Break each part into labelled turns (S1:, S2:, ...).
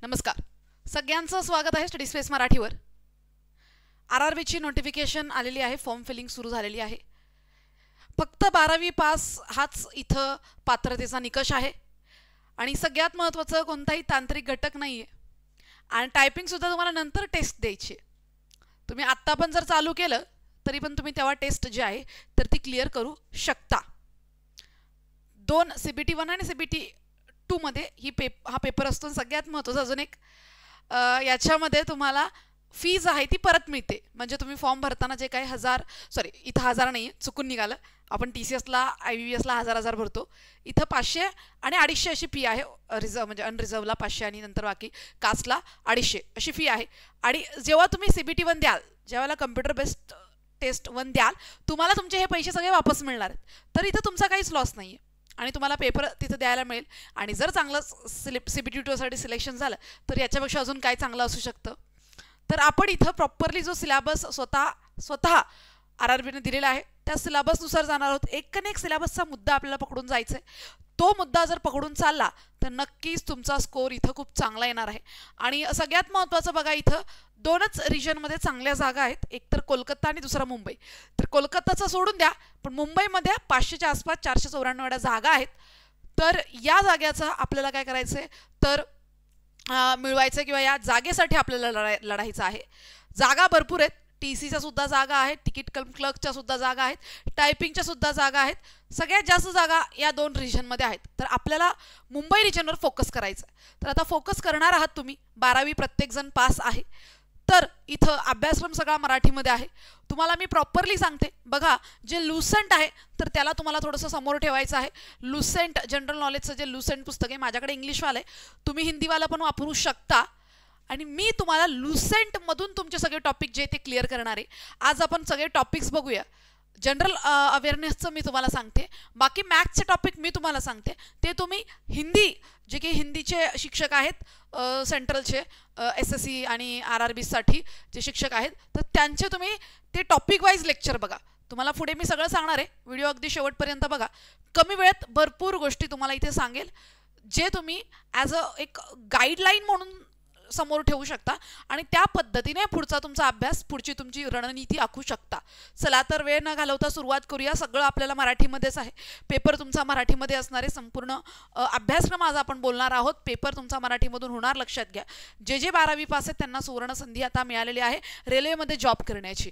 S1: नमस्कार, सगळ्यांचं स्वागत आहे स्टडी स्पेस मराठीवर. आरआरबीची नोटिफिकेशन आलेली आहे, फॉर्म फिलिंग सुरू झालेली आहे. फक्त 12वी पास हाच इथं पात्रतेचा निकष आहे आणि सगळ्यात महत्त्वाचं कोणताही तांत्रिक घटक नाही आहे. आणि टायपिंगसुद्धा तुम्हाला नंतर टेस्ट द्यायची आहे. तुम्ही आत्ता पण जर चालू केलं तरी पण तुम्ही तेव्हा टेस्ट जी आहे तर ती क्लिअर करू शकता. 2 CBT 1 आणि CBT 2 मध्ये हा पेपर असतो. सगळ्यात महत्त्वाचं अजून एक याच्यामध्ये तुम्हाला फीज आहे ती परत मिळते. म्हणजे तुम्ही फॉर्म भरताना जे काही इथं 1000 नाही, चुकून निघालं. आपण TCSला IVVSला 1000 भरतो, इथं 500 आणि 250 अशी फी आहे. रिझर्व म्हणजे अनरिझर्वला 500 आणि नंतर बाकी कास्टला 250 अशी फी आहे. आणि जेव्हा तुम्ही CBT 1 द्याल, ज्यावेळेला कम्प्युटर बेस्ड टेस्ट 1 द्याल, तुम्हाला तुमचे हे पैसे सगळे वापस मिळणार आहेत. तर इथं तुमचा काहीच लॉस नाही आहे आणि तुम्हाला पेपर तिथं द्यायला मिळेल. आणि जर चांगलं CBT 2 साठी सिलेक्शन झालं तर याच्यापेक्षा अजून काय चांगलं असू शकतं. तर आपण इथं प्रॉपरली जो सिलेबस स्वतः आरआरबीने दिलेला आहे त्या सिलेबसनुसार जाणार आहोत. एक सिलेबसचा मुद्दा आपल्याला पकडून जायचा आहे. तो मुद्दा जर पकडून चालला तर नक्कीच तुमचा स्कोर इथं खूप चांगला येणार आहे. आणि सगळ्यात महत्त्वाचं बघा, इथं 2च रिजनमध्ये चांगल्या जागा आहेत, एक तर कोलकाता आणि दुसरा मुंबई. तर कोलकाताचं सोडून द्या, पण मुंबईमध्ये 500च्या आसपास 494 जागा आहेत. तर या जागेचं आपल्याला काय करायचं आहे तर मिळवायचं किंवा या जागेसाठी आपल्याला लढायचं आहे. जागा भरपूर आहेत. TCच्या सुद्धा जागा आहेत, तिकीट क्लर्कच्या सुद्धा जागा आहेत, टायपिंगच्या सुद्धा जागा आहेत. सगळ्यात जास्त जागा या 2 रिजनमध्ये आहेत. तर आपल्याला मुंबई रिजनवर फोकस करायचं आहे. तर आता फोकस करणार आहात तुम्ही. 12वी प्रत्येकजण पास आहे. तर इथं अभ्यासक्रम सगळा मराठीमध्ये आहे. तुम्हाला मी प्रॉपरली सांगते बघा, जे लुसेंट आहे तर त्याला तुम्हाला थोडंसं समोर ठेवायचं आहे. लुसेंट जनरल नॉलेजचं जे लुसेंट पुस्तक आहे, माझ्याकडे इंग्लिशवालं आहे, तुम्ही हिंदीवाला पण वापरू शकता. आणि मी तुम्हाला लुसेंटमधून तुमचे सगळे टॉपिक जे ते क्लिअर करणार आहे. आज आपण सगळे टॉपिक्स बघूया. जनरल अवेअरनेसचं मी तुम्हाला सांगते, बाकी मॅथ्सचे टॉपिक मी तुम्हाला सांगते. ते तुम्ही जे काही हिंदीचे शिक्षक आहेत सेंट्रलचे SSC आणि RRBसाठी जे शिक्षक आहेत, तर त्यांचे तुम्ही ते टॉपिक वाईज लेक्चर बघा. तुम्हाला पुढे मी सगळं सांगणार आहे. व्हिडिओ अगदी शेवटपर्यंत बघा. कमी वेळेत भरपूर गोष्टी तुम्हाला इथे सांगेल, जे तुम्ही ॲज एक गाईडलाईन म्हणून समोर ठेवू शकता आणि त्या पद्धतीने पुढचा तुमचा अभ्यास, पुढची तुमची रणनीती आखू शकता. चला तर वेळ न घालवता सुरुवात करूया. सगळं आपल्याला मराठीमध्येच आहे. पेपर तुमचा मराठीमध्ये असणार आहे. संपूर्ण अभ्यासक्रम आज आपण बोलणार आहोत. पेपर तुमचा मराठीमधून होणार, लक्षात घ्या. जे 12वी पास आहेत त्यांना सुवर्ण संधी आता मिळालेली आहे रेल्वेमध्ये जॉब करण्याची.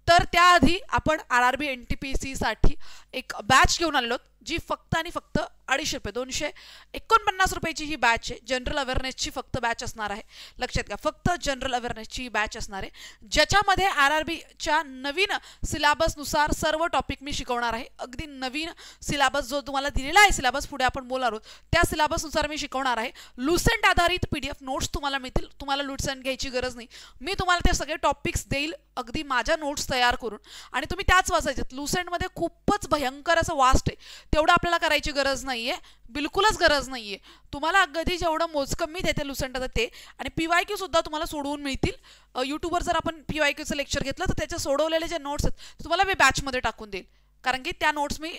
S1: तर त्याआधी आपण RRB NTPC साठी एक बॅच घेऊन आलेलो, जी फक्त आणि फक्त 250 रुपये, 249 रुपयाची ही बॅच आहे. जनरल अवेअरनेसची फक्त बॅच असणार आहे. लक्षात घ्या, फक्त जनरल अवेअरनेसची बॅच असणार आहे, ज्याच्यामध्ये RRBच्या नवीन सिलेबसनुसार सर्व टॉपिक मी शिकवणार आहे. अगदी नवीन सिलेबस जो तुम्हाला दिलेला आहे, सिलेबस पुढे आपण बोलणार आहोत, त्या सिलेबसनुसार मी शिकवणार आहे. लुसेंट आधारित PDF नोट्स तुम्हाला मिळतील. तुम्हाला लुसेंट घ्यायची गरज नाही. मी तुम्हाला ते सगळे टॉपिक्स देईल अगदी माझ्या नोट्स तयार करून, आणि तुम्ही त्याच वाचायच्यात. लुसेंटमध्ये खूपच भयंकर असं वास्ट आहे, तेवढं आपल्याला करायची गरज नाहीये, बिलकुलच गरज नाहीये. तुम्हाला अगदी जेवढं मोजकं मी देते लुसेंटचं ते, आणि PYQ सुद्धा तुम्हाला सोडवून मिळतील. यूट्यूबवर जर आपण PYQचं लेक्चर घेतलं तर त्याचे सोडवलेले जे नोट्स आहेत तुम्हाला मी बॅचमध्ये टाकून देईल, कारण की त्या नोट्स मी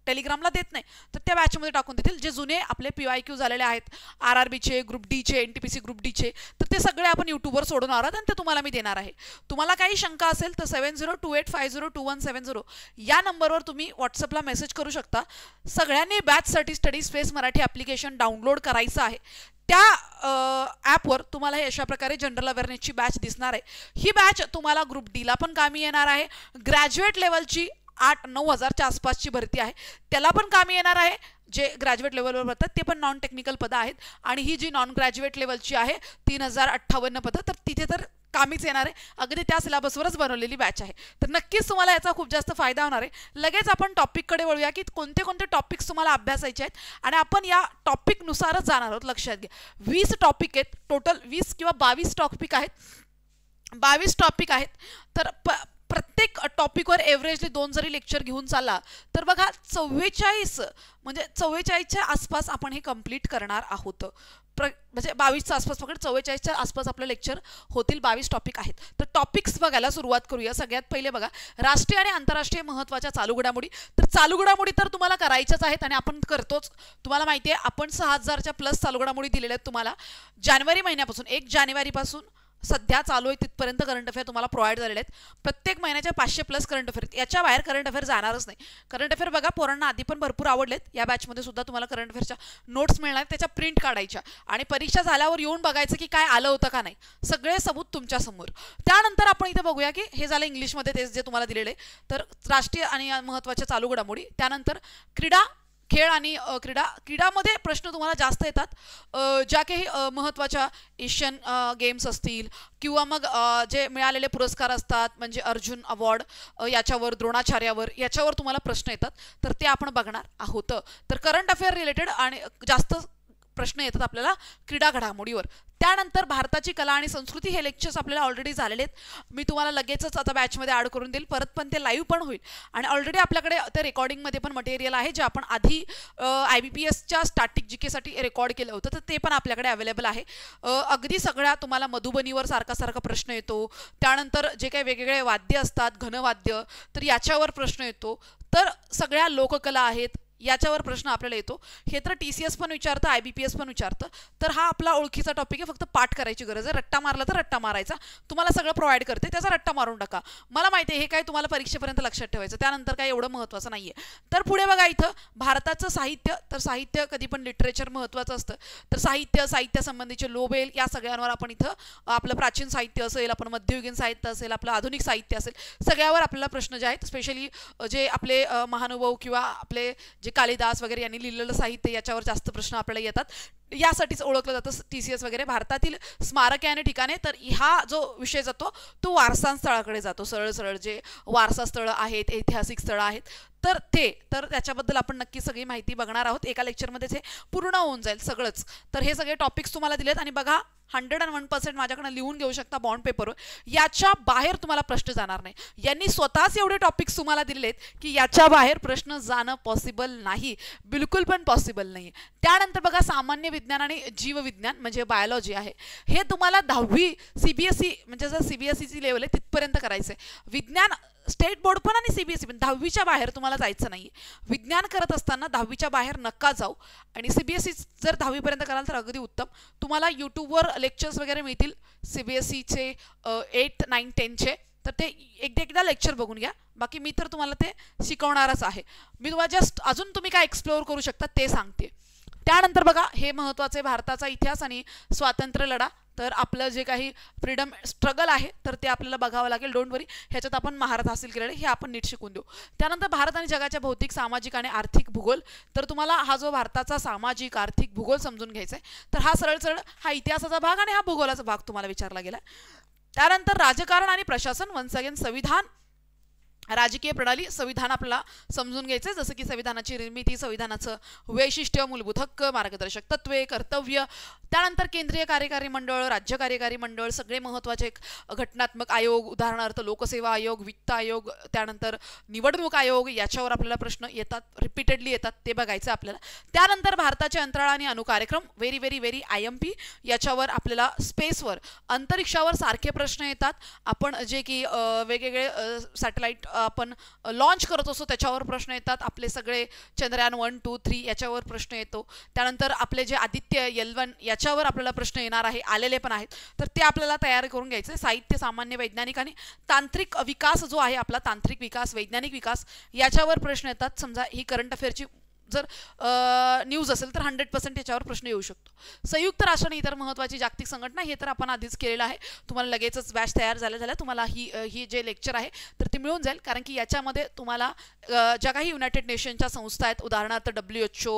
S1: टेलिग्रामला देत नाही, तर त्या बॅचमध्ये टाकून देतील. जे जुने आपले PYQ झालेले आहेत RRBचे, ग्रुप Dचे, NTPC ग्रुप Dचे, तर ते सगळे आपण यूट्यूबवर सोडवणार आहोत आणि ते तुम्हाला मी देणार आहे. तुम्हाला काही शंका असेल तर 7028502170 या नंबरवर तुम्ही व्हॉट्सअपला मेसेज करू शकता. सगळ्यांनी बॅचसाठी study space Marathi application download करायचं आहे. त्या ॲपवर तुम्हाला हे अशा प्रकारे जनरल अवेअरनेसची बॅच दिसणार आहे. ही बॅच तुम्हाला ग्रुप Dला पण कामी येणार आहे. ग्रॅज्युएट लेवलची 8-9 हजारच्या आसपासची भरती आहे, त्याला पण कामी येणार आहे. जे ग्रॅज्युएट लेवलवर भरतात ते पण नॉन टेक्निकल पदं आहेत. आणि ही जी नॉन ग्रॅज्युएट लेवलची आहे 3058 पदं, तर तिथे तर कामीच येणार आहे. अगदी त्या सिलेबसवरच बनवलेली बॅच आहे. तर नक्कीच तुम्हाला याचा खूप जास्त फायदा होणार आहे. लगेच आपण टॉपिककडे वळूया की कोणते कोणते टॉपिक्स तुम्हाला अभ्यासायचे आहेत, आणि आपण या टॉपिकनुसारच जाणार आहोत. लक्षात घ्या, 20 टॉपिक आहेत टोटल, 20 किंवा 22 टॉपिक आहेत, 22 टॉपिक आहेत. तर प्रत्येक टॉपिकवर एव्हरेजली 2 जरी लेक्चर घेऊन चालला तर बघा 44 म्हणजे 44च्या आसपास आपण हे कंप्लीट करणार आहोत. म्हणजे 22च्या आसपास पकड 44च्या आसपास आपलं लेक्चर होतील. 22 टॉपिक आहेत. तर टॉपिक्स बघायला सुरुवात करूया. सगळ्यात पहिले बघा राष्ट्रीय आणि आंतरराष्ट्रीय महत्त्वाच्या चालू घडामोडी. तर चालू घडामोडी तर तुम्हाला करायच्याच आहेत आणि आपण करतोच. तुम्हाला माहिती आहे आपण 6000च्या प्लस चालू घडामोडी दिलेल्या आहेत तुम्हाला. जानेवारी महिन्यापासून 1 जानेवारीपासून सध्या चालू आहे तिथपर्यंत करंट अफेअर तुम्हाला प्रोव्हाइड झालेले आहेत. प्रत्येक महिन्याच्या 500 प्लस करंट अफेअर. याच्या बाहेर करंट अफेअर जाणारच नाही. करंट अफेअर बघा पोरांना आधी पण भरपूर आवडलेत. या बॅचमध्ये सुद्धा तुम्हाला करंट अफेअरच्या नोट्स मिळणार, त्याच्या प्रिंट काढायच्या आणि परीक्षा झाल्यावर येऊन बघायचं की काय आलं होतं का नाही. सगळे सबूत तुमच्या समोर. त्यानंतर आपण इथे बघूया की हे झालं इंग्लिशमध्ये तेच जे तुम्हाला दिलेले. तर राष्ट्रीय आणि महत्त्वाच्या चालू घडामोडी. त्यानंतर क्रीडा खेळ आणि क्रीडामध्ये प्रश्न तुम्हाला जास्त येतात. ज्या काही महत्त्वाच्या एशियन गेम्स असतील किंवा मग जे मिळालेले पुरस्कार असतात म्हणजे अर्जुन अवॉर्ड याच्यावर द्रोणाचार्यावर याच्यावर तुम्हाला प्रश्न येतात. तर ते आपण बघणार आहोत. तर करंट अफेअर रिलेटेड आणि जास्त प्रश्न येतात आपल्याला क्रीडा घडामोडीवर. त्यानंतर भारताची कला आणि संस्कृती हे लेक्चर्स आपल्याला ऑलरेडी झालेले आहेत. मी तुम्हाला लगेचच आता बॅचमध्ये ॲड करून देईल. परत पण ते लाईव्ह पण होईल आणि ऑलरेडी आपल्याकडे ते रेकॉर्डिंगमध्ये पण मटेरियल आहे जे आपण आधी IBPSच्या स्टॅटिक GK रेकॉर्ड केलं होतं. तर ते पण आपल्याकडे अवेलेबल आहे. अगदी सगळ्या तुम्हाला मधुबनीवर सारखा प्रश्न येतो. त्यानंतर जे काही वेगवेगळे वाद्य असतात घनवाद्य तर याच्यावर प्रश्न येतो. तर सगळ्या लोककला आहेत याच्यावर प्रश्न आपल्याला येतो. हे तर TCS पण विचारतं IBPS पण विचारतं. तर हा आपला ओळखीचा टॉपिक आहे. फक्त पाठ करायची गरज आहे. रट्टा मारला तर रट्टा मारायचा. तुम्हाला सगळं प्रोव्हाइड करते त्याचा रट्टा मारून टाका. मला माहिती आहे हे काय तुम्हाला परीक्षेपर्यंत लक्षात ठेवायचं. त्यानंतर काय एवढं महत्त्वाचं नाही आहे. तर पुढे बघा इथं भारताचं साहित्य. तर साहित्य कधी पण लिटरेचर महत्त्वाचं असतं. तर साहित्य संबंधीचे नोबेल या सगळ्यांवर आपण इथं आपलं प्राचीन साहित्य असेल आपण मध्ययुगीन साहित्य असेल आपलं आधुनिक साहित्य असेल सगळ्यावर आपल्याला प्रश्न जे आहेत स्पेशली जे आपले महानुभाव किंवा आपले जे कालिदास वगैरे यांनी लिहिलेलं साहित्य याच्यावर जास्त प्रश्न आपल्याला येतात. यासाठीच ओळखलं जातं TCS वगैरे. भारतातील स्मारके आणि ठिकाणे तर हा जो विषय जातो तो वारसा स्थळाकडे जातो. सरळ जे वारसा स्थळं आहेत ऐतिहासिक स्थळं आहेत तर त्याच्याबद्दल आपण नक्की सगळी माहिती बघणार आहोत. एका लेक्चरमध्येच हे पूर्ण होऊन जाईल सगळंच. तर हे सगळे टॉपिक्स तुम्हाला दिलेत आणि बघा 101% माझ्याकडनं लिहून घेऊ शकता बॉन्ड पेपरवर. याच्या बाहेर तुम्हाला प्रश्न जाणार नाही. यांनी स्वतःच एवढे टॉपिक्स तुम्हाला दिलेत की याच्या बाहेर प्रश्न जाणं पॉसिबल नाही. बिलकुल पण पॉसिबल नाही. त्यानंतर बघा सामान्य विज्ञान आणि जीवविज्ञान म्हणजे बायोलॉजी आहे. हे तुम्हाला 10वी CBSE म्हणजे जर CBSEची लेवल आहे तिथपर्यंत करायचं आहे. विज्ञान स्टेट बोर्ड पण आणि CBSE पण 10वीच्या बाहेर तुम्हाला जायचं नाही. विज्ञान करत असताना 10वीच्या बाहेर नका जाऊ आणि CBSE जर 10वीपर्यंत कराल तर अगदी उत्तम. तुम्हाला यूट्यूबवर लेक्चर्स वगैरे मिळतील CBSEचे 8, 9, 10चे. तर ते एकदा लेक्चर बघून घ्या. बाकी मी तर तुम्हाला ते शिकवणारच आहे. मी तुम्हाला जस्ट अजून तुम्ही काय एक्सप्लोअर करू शकता ते सांगते. त्यानंतर बघा हे महत्त्वाचे भारताचा इतिहास आणि स्वातंत्र्य लढा. तर आपलं जे काही फ्रीडम स्ट्रगल आहे तर ते आपल्याला बघावं लागेल. डोंट वरी. ह्याच्यात आपण महारत हासिल केलेले हे आपण नीट शिकून देऊ. त्यानंतर भारत आणि जगाच्या भौतिक सामाजिक आणि आर्थिक भूगोल. तर तुम्हाला हा जो भारताचा सामाजिक आर्थिक भूगोल समजून घ्यायचा आहे. तर हा सरळ हा इतिहासाचा भाग आणि हा भूगोलाचा भाग तुम्हाला विचारला गेला. त्यानंतर राजकारण आणि प्रशासन. वन्स अगेन संविधान राजकीय प्रणाली संविधान आपल्याला समजून घ्यायचं आहे. जसं की संविधानाची निर्मिती संविधानाचं वैशिष्ट्य मूलभूत हक्क मार्गदर्शक तत्त्वे कर्तव्य. त्यानंतर केंद्रीय कार्यकारी मंडळ राज्य कार्यकारी मंडळ सगळे महत्त्वाचे घटनात्मक आयोग उदाहरणार्थ लोकसेवा आयोग वित्त आयोग त्यानंतर निवडणूक आयोग याच्यावर आपल्याला प्रश्न येतात रिपीटेडली येतात ते बघायचं आपल्याला. त्यानंतर भारताचे अंतराळ आणि अणुकार्यक्रम व्हेरी IMP याच्यावर आपल्याला स्पेसवर अंतरिक्षावर सारखे प्रश्न येतात. आपण जे की वेगवेगळे सॅटेलाइट आपण लॉन्च करत असतो त्याच्यावर प्रश्न येतात. आपले सगळे चंद्रयान 1, 2, 3 याच्यावर प्रश्न येतो. त्यानंतर आपले जे आदित्य L1 याच्यावर आपल्याला प्रश्न येणार आहे आलेले पण आहेत. तर ते आपल्याला तयार करून घ्यायचे. साहित्य सामान्य वैज्ञानिक आणि तांत्रिक विकास जो आहे आपला तांत्रिक विकास वैज्ञानिक विकास याच्यावर प्रश्न येतात. समजा ही करंट अफेअरची जर न्यूज असेल तर 100% याच्यावर प्रश्न येऊ शकतो. संयुक्त राष्ट्र आणि इतर महत्त्वाची जागतिक संघटना हे तर आपण आधीच केलेलं आहे. तुम्हाला लगेचच बॅच तयार झाल्या तुम्हाला ही जे लेक्चर आहे तर ते मिळून जाईल. कारण की याच्यामध्ये तुम्हाला ज्या काही युनायटेड नेशनच्या संस्था आहेत उदाहरणार्थ WHO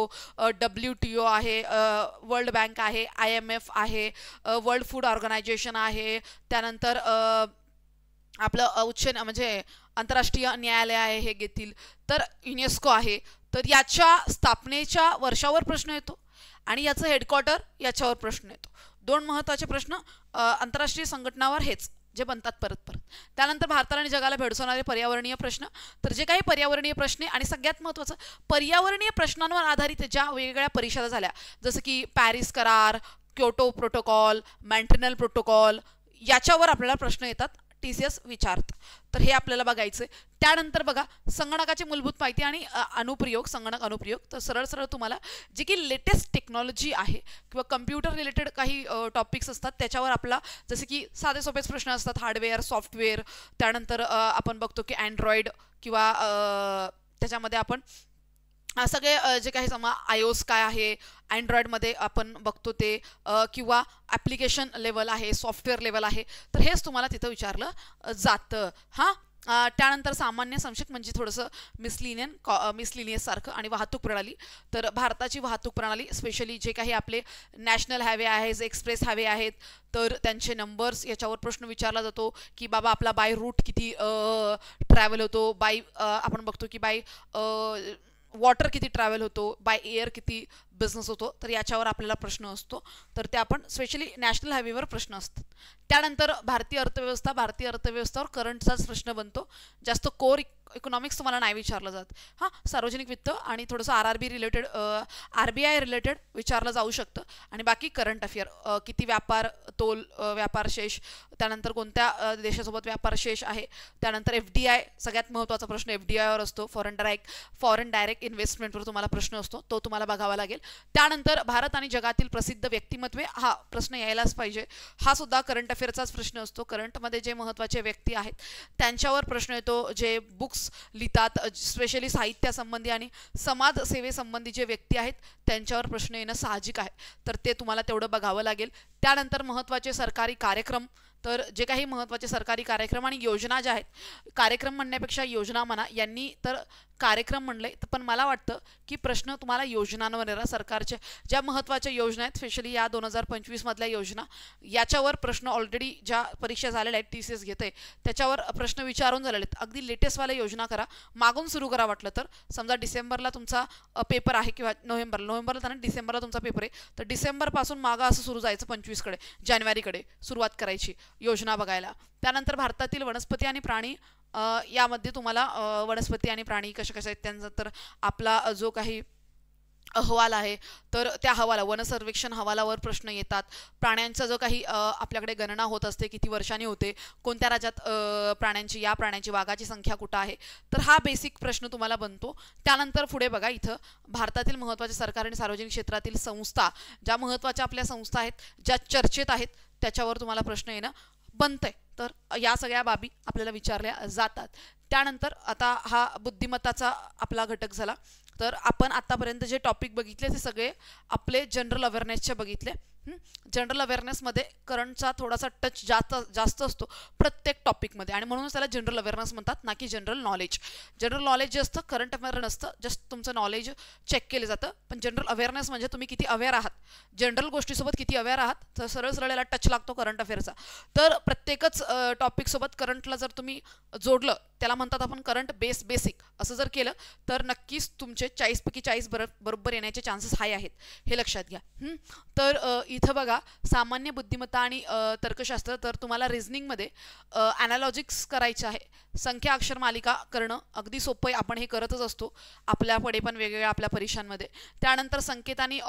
S1: WTO आहे वर्ल्ड बँक आहे IMF आहे वर्ल्ड फूड ऑर्गनायझेशन आहे त्यानंतर आपलं उच्च म्हणजे आंतरराष्ट्रीय न्यायालय आहे हे घेतील तर युनेस्को आहे. तर याच्या स्थापनेच्या वर्षावर प्रश्न येतो आणि याचं हेडक्वार्टर याच्यावर प्रश्न येतो. 2 महत्त्वाचे प्रश्न आंतरराष्ट्रीय संघटनावर हेच जे बनतात परत परत. त्यानंतर भारताला आणि जगाला भेडसावणारे पर्यावरणीय प्रश्न, तर जे काही पर्यावरणीय प्रश्न आणि सगळ्यात महत्त्वाचं पर्यावरणीय प्रश्नांवर आधारित ज्या वेगवेगळ्या परिषदा झाल्या, जसं की पॅरिस करार, क्योटो प्रोटोकॉल, मॉन्ट्रियल प्रोटोकॉल, याच्यावर आपल्याला प्रश्न येतात, TCS विचारत. तर हे आपल्याला बघायचं आहे. त्यानंतर बघा संगणकाची मूलभूत माहिती आणि अनुप्रयोग, संगणक अनुप्रयोग. तर सरळ सरळ तुम्हाला जी की लेटेस्ट टेक्नॉलॉजी आहे किंवा कम्प्युटर रिलेटेड काही टॉपिक्स असतात त्याच्यावर आपला, जसे की साधे सोपेच प्रश्न असतात, हार्डवेअर, सॉफ्टवेअर. त्यानंतर आपण बघतो की अँड्रॉइड किंवा त्याच्यामध्ये आपण सगळे जे काही समा iOS काय आहे, अँड्रॉइडमध्ये आपण बघतो ते, किंवा ॲप्लिकेशन लेवल आहे, सॉफ्टवेअर लेवल आहे. तर हेच तुम्हाला तिथं विचारलं जातं. हां, त्यानंतर सामान्य संक्षिप्त म्हणजे थोडंसं मिसलिनियस सारखं. आणि वाहतूक प्रणाली, तर भारताची वाहतूक प्रणाली स्पेशली जे काही आपले नॅशनल हायवे आहेत, एक्सप्रेस हायवे आहेत, तर त्यांचे नंबर्स याच्यावर प्रश्न विचारला जातो की बाबा आपला बाय रूट किती ट्रॅव्हल होतो, बाय आपण बघतो की बाय वॉटर किती ट्रॅव्हल होतो, बाय एअर किती बिझनेस होतो. तर याच्यावर आपल्याला प्रश्न असतो. तर ते आपण स्पेशली नॅशनल हायवेवर प्रश्न असतात. त्यानंतर भारतीय अर्थव्यवस्थेवर करंटचाच प्रश्न बनतो. जास्त कोर इकॉनॉमिक्स तुम्हाला नाही विचारलं जात. हां, सार्वजनिक वित्त आणि थोडंसं RRB रिलेटेड, RBI रिलेटेड विचारलं जाऊ शकतं. आणि बाकी करंट अफेअर, किती व्यापार तोल, व्यापार शेष, त्यानंतर कोणत्या देशासोबत व्यापार शेष आहे. त्यानंतर FDI, सगळ्यात महत्त्वाचा प्रश्न FDIवर असतो, फॉरेन डायरेक्ट इन्व्हेस्टमेंटवर तुम्हाला प्रश्न असतो, तो तुम्हाला बघावा लागेल. त्यानंतर भारत आणि जगातील प्रसिद्ध व्यक्तिमत्वे, हा प्रश्न यायलाच पाहिजे. हा सुद्धा करंट अफेअरचाच प्रश्न असतो. करंटमध्ये जे महत्त्वाचे व्यक्ती आहेत त्यांच्यावर प्रश्न येतो, जे बुक्स लिहितात, स्पेशली साहित्यासंबंधी आणि समाजसेवेसंबंधी जे व्यक्ती आहेत त्यांच्यावर प्रश्न येणं साहजिक आहे. तर ते तुम्हाला तेवढं बघावं लागेल. त्यानंतर महत्त्वाचे सरकारी कार्यक्रम, तर जे काही महत्त्वाचे सरकारी कार्यक्रम आणि योजना ज्या आहेत, कार्यक्रम म्हणण्यापेक्षा योजना म्हणा, यांनी तर कार्यक्रम म्हणले, पण मला वाटतं की प्रश्न तुम्हाला योजनांवर येणार. सरकारच्या ज्या महत्त्वाच्या योजना आहेत, स्पेशली या 2025 मधल्या योजना, याच्यावर प्रश्न ऑलरेडी ज्या परीक्षा झालेल्या आहेत TCS घेते त्याच्यावर प्रश्न विचारून झालेले आहेत. अगदी लेटेस्टवाल्या योजना करा, मागून सुरू करा. वाटलं तर समजा डिसेंबरला तुमचा पेपर आहे किंवा नोव्हेंबरला त्यांना डिसेंबरला तुमचा पेपर आहे, तर डिसेंबरपासून मागं असं सुरू जायचं, 25कडे जानेवारीकडे सुरुवात करायची योजना बघायला. त्यानंतर भारतातील वनस्पती आणि प्राणी, यामध्ये तुम्हाला वनस्पती आणि प्राणी कशा कशा आहेत त्यांचा, तर आपला जो काही अहवाल आहे तर त्या वन सर्वेक्षण अहवालावर प्रश्न येतात. प्राण्यांचा जो काही आपल्याकडे गणना होत असते, किती वर्षांनी होते, कोणत्या राज्यात प्राण्यांची वाघाची संख्या कुठं आहे, तर हा बेसिक प्रश्न तुम्हाला बनतो. त्यानंतर पुढे बघा, इथं भारतातील महत्त्वाच्या सरकारी आणि सार्वजनिक क्षेत्रातील संस्था, ज्या महत्त्वाच्या आपल्या संस्था आहेत, ज्या चर्चेत आहेत, त्याच्यावर तुम्हाला प्रश्न येणं बनतंय. तर या सगळ्या बाबी आपल्याला विचारल्या जातात. त्यानंतर आता हा बुद्धिमत्ताचा आपला घटक झाला. तर आपण आतापर्यंत जे टॉपिक बघितले ते सगळे आपले जनरल अवेअरनेसचे बघितले. जनरल अवेअरनेसमध्ये करंटचा थोडासा टच जास्त असतो प्रत्येक टॉपिकमध्ये, आणि म्हणूनच त्याला जनरल अवेअरनेस म्हणतात, ना की जनरल नॉलेज. जनरल नॉलेज जे असतं करंट अफेअर नसतं, जस्ट तुमचं नॉलेज चेक केलं जातं. पण जनरल अवेअरनेस म्हणजे तुम्ही किती अवेअर आहात, जनरल गोष्टीसोबत किती अवेअर आहात. तर सरळ सरळ याला टच लागतो करंट अफेअरचा. तर प्रत्येकच टॉपिकसोबत करंटला जर तुम्ही जोडलं, त्याला म्हणतात आपण करंट बेसिक, असं जर केलं तर नक्कीच तुमचे 40पैकी 40 बरोबर येण्याचे चान्सेस हाय आहेत, हे लक्षात घ्या. तर इथं बघा, सामान्य बुद्धिमत्ता आणि तर्कशास्त्र, तर तुम्हाला रिझनिंगमध्ये ॲनालॉजिक्स करायचं आहे. संख्या अक्षर मालिका करणं अगदी सोपं आहे, आपण हे करतच असतो आपल्याकडे पण वेगवेगळ्या आपल्या परीक्षांमध्ये. त्यानंतर संकेत आणि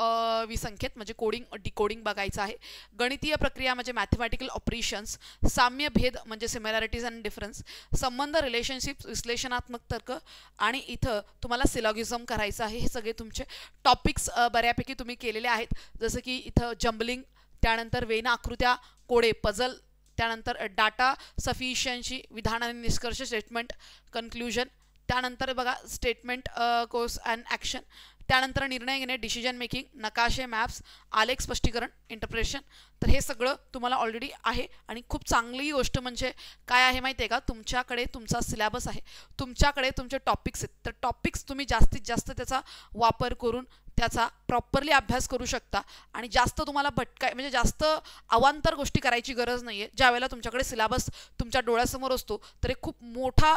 S1: विसंकेत म्हणजे डिकोडिंग बघायचं आहे. गणितीय प्रक्रिया म्हणजे मॅथमॅटिकल ऑपरेशन्स. साम्य भेद म्हणजे सिमिलॅरिटीज अँड डिफरन्स. संबंध, रिलेशनशिप्स, विश्लेषणात्मक तर्क, आणि इथं तुम्हाला सिलॉगिझम करायचं आहे. हे सगळे तुमचे टॉपिक्स बऱ्यापैकी तुम्ही केलेले आहेत, जसं की इथं जम्बलिंग, त्यानंतर वेना आकृत्या, कोडे, पझल, त्यानंतर डाटा सफिशियन्सी, विधान आणि निष्कर्ष, स्टेटमेंट, कन्क्ल्युजन. त्यानंतर बघा स्टेटमेंट, कोर्स अँड ॲक्शन. त्यानंतर निर्णय घेणे, डिसिजन मेकिंग, नकाशे, मॅप्स, आलेख स्पष्टीकरण, इंटरप्रेशन. तर हे सगळं तुम्हाला ऑलरेडी आहे. आणि खूप चांगली गोष्ट म्हणजे काय आहे माहिती आहे का, तुमच्याकडे तुमचा सिलेबस आहे, तुमच्याकडे तुमचे टॉपिक्स आहेत. तर टॉपिक्स तुम्ही जास्तीत जास्त त्याचा वापर करून त्याचा प्रॉपरली अभ्यास करू शकता. आणि जास्त तुम्हाला म्हणजे जास्त अवांतर गोष्टी करायची गरज नाही आहे. ज्यावेळेला तुमच्याकडे सिलेबस तुमच्या डोळ्यासमोर असतो, तर एक खूप मोठा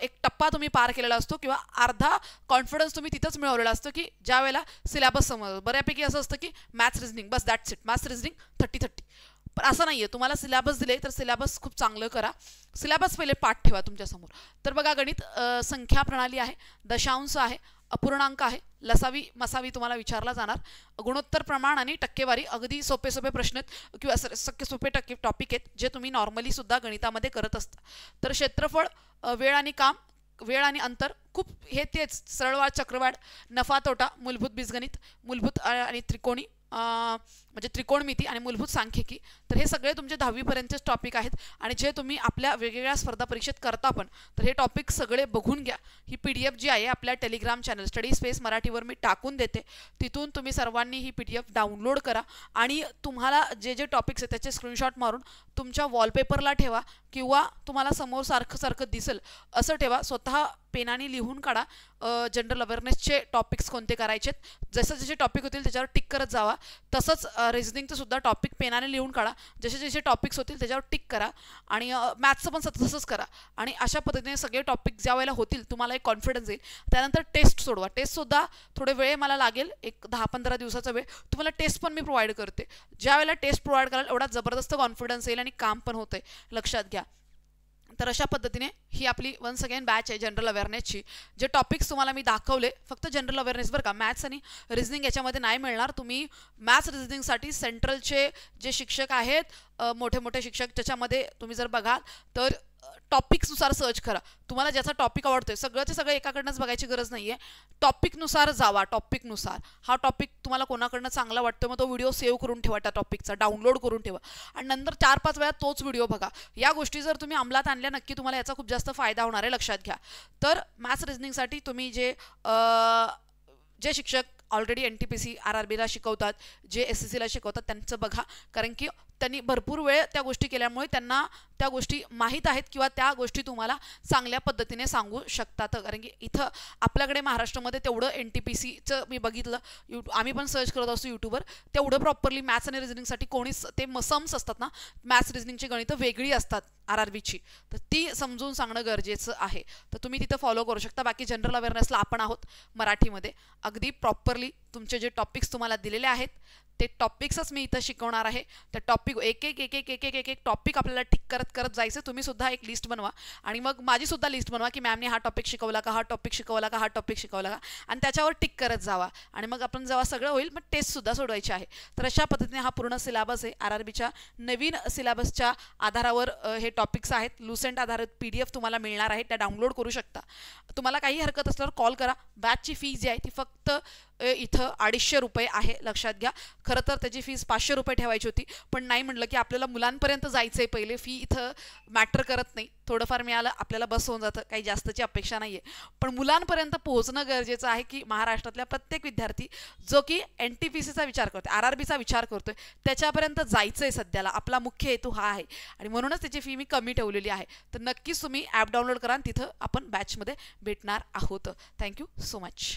S1: एक टप्पा तुम्ही पार केलेला असतो, किंवा अर्धा कॉन्फिडन्स तुम्ही तिथंच मिळवलेला असतो, की ज्यावेळेला सिलेबस समोर. बऱ्यापैकी असं असतं की maths reasoning, bus that's it, maths reasoning 30-30. पण असं नाही आहे, तुम्हाला सिलेबस दिले तर सिलेबस खूप चांगलं करा, सिलेबस पहिले पाठ ठेवा तुमच्यासमोर. तर बघा गणित संख्या प्रणाली आहे, दशांश आहे, अपूर्णांक आहे, लसावी मसावी तुम्हाला विचारला जाणार, गुणोत्तर प्रमाण आणि टक्केवारी अगदी सोपे सोपे प्रश्न आहेत किंवा सोपे टॉपिक आहेत जे तुम्ही नॉर्मली सुद्धा गणितामध्ये करत असता. तर क्षेत्रफळ, वेळ आणि काम, वेळ आणि अंतर, खूप हे तेच सरळवाढ चक्रवाढ, नफा तोटा, मूलभूत बीजगणित, मूलभूत आणि त्रिकोणी म्हणजे त्रिकोणमिती आणि मूलभूत सांख्यिकी. तर हे सगळे तुमचे 10वी पर्यंतचे टॉपिक आहेत आणि जे तुम्ही आपल्या वेगवेगळ्या स्पर्धा परीक्षेत करता पण. तर हे टॉपिक सगळे बघून घ्या. ही PDF जी आहे आपल्या टेलिग्राम चॅनल स्टडी स्पेस मराठीवर मी टाकून देते, तिथून तुम्ही सर्वांनी ही PDF डाउनलोड करा आणि तुम्हाला जे जे टॉपिक्स आहेत त्याचे स्क्रीनशॉट मारून तुमच्या वॉलपेपरला ठेवा किंवा तुम्हाला समोर सारखं सारखं दिसेल असं ठेवा. स्वतः पेनाने लिहून काढा जनरल अवेअरनेसचे टॉपिक्स कोणते करायचे, जसे जसे टॉपिक होतील त्याच्यावर टिक करत जावा. तसंच रिझनिंगचं सुद्धा टॉपिक पेनाने लिहून काढा, जसे जसे टॉपिक्स होतील त्याच्यावर टिक करा आणि मॅथ्सचं पण तसंच करा. आणि अशा पद्धतीने सगळे टॉपिक ज्या वेळेला होतील तुम्हाला एक कॉन्फिडन्स येईल. त्यानंतर टेस्ट सोडवा. टेस्टसुद्धा थोडे वेळ मला लागेल, एक 10-15 दिवसाचा वेळ. तुम्हाला टेस्ट पण मी प्रोव्हाइड करते. ज्या वेळेला टेस्ट प्रोव्हाइड कराल एवढा जबरदस्त कॉन्फिडन्स येईल आणि काम पण होतंय, लक्षात घ्या. तर अशा पद्धतीने ही आपली वन्स अगेन बॅच आहे जनरल अवेअरनेसची. जे टॉपिक्स तुम्हाला मी दाखवले फक्त जनरल अवेअरनेस बरं का, मॅथ्स आणि रिझनिंग याच्यामध्ये नाही मिळणार. तुम्ही मॅथ्स रिझनिंगसाठी सेंट्रलचे जे शिक्षक आहेत मोठे मोठे शिक्षक, त्याच्यामध्ये तुम्ही जर बघाल तर टॉपिक्सनुसार सर्च करा. तुम्हाला ज्याचा टॉपिक आवडतोय सगळंचे सगळं एकाकडनंच बघायची गरज नाही आहे. टॉपिकनुसार जावा. टॉपिकनुसार हा टॉपिक तुम्हाला कोणाकडनं चांगला वाटतो मग तो व्हिडिओ सेव्ह करून ठेवा, त्या टॉपिकचा डाउनलोड करून ठेवा आणि नंतर 4-5 वेळा तोच व्हिडिओ बघा. या गोष्टी जर तुम्ही अंमलात आणल्या नक्की तुम्हाला याचा खूप जास्त फायदा होणार आहे, लक्षात घ्या. तर मॅथ्स रिझनिंगसाठी तुम्ही जे शिक्षक ऑलरेडी NTPC RRBला शिकवतात, जे SSCला शिकवतात त्यांचं बघा, कारण की त्यांनी भरपूर वेळ त्या गोष्टी केल्यामुळे त्यांना त्या गोष्टी माहीत आहेत किंवा त्या गोष्टी तुम्हाला चांगल्या पद्धतीने सांगू शकतात. कारण की इथं आपल्याकडे महाराष्ट्रामध्ये तेवढं NTPCचं मी बघितलं, आम्ही पण सर्च करत असतो यूट्यूबवर, तेवढं प्रॉपरली मॅथ्स आणि रिझनिंगसाठी कोणीच, ते सम्स असतात ना मॅथ्स रिझनिंगची गणितं वेगळी असतात RRBची, तर ती समजून सांगणं गरजेचं आहे. तर तुम्ही तिथं फॉलो करू शकता. बाकी जनरल अवेअरनेसला आपण आहोत मराठीमध्ये, अगदी प्रॉपरली तुमचे जे टॉपिक्स तुम्हाला दिलेले आहेत ते टॉपिक्सच मी इथं शिकवणार आहे. त्या टॉपिक एक एक टॉपिक आपल्याला टिक करत करत जायचं. तुम्ही सुद्धा एक लिस्ट बनवा आणि मग माझी सुद्धा लिस्ट बनवा की मॅमने हा टॉपिक शिकवला का, हा टॉपिक शिकवला का, हा टॉपिक शिकवला का, आणि त्याच्यावर टिक करत जावा. आणि मग आपण जेव्हा सगळं होईल मग टेस्टसुद्धा सोडवायची आहे. तर अशा पद्धतीने हा पूर्ण सिलेबस आहे. RRBच्या नवीन सिलेबसच्या आधारावर हे टॉपिक्स आहेत. लुसेंट आधारित PDF तुम्हाला मिळणार आहे, त्या डाउनलोड करू शकता. तुम्हाला काही हरकत असल्यावर कॉल करा. बॅचची फी जी आहे ती फक्त इथं 250 रुपये आहे, लक्षात घ्या. खरं तर त्याची फीस 500 रुपये ठेवायची होती, पण नाही म्हटलं की आपल्याला मुलांपर्यंत जायचं आहे पहिले, फी इथं मॅटर करत नाही. थोडंफार मिळालं आपल्याला बस होऊन जातं, काही जास्तची अपेक्षा नाही आहे. पण मुलांपर्यंत पोहोचणं गरजेचं आहे की महाराष्ट्रातल्या प्रत्येक विद्यार्थी जो की NTPCचा विचार करतोय, RRBचा विचार करतोय, त्याच्यापर्यंत जायचं आहे सध्याला. आपला मुख्य हेतू हा आहे आणि म्हणूनच त्याची फी मी कमी ठेवलेली आहे. तर नक्कीच तुम्ही ॲप डाउनलोड करा आणि तिथं आपण बॅचमध्ये भेटणार आहोत. Thank you so much.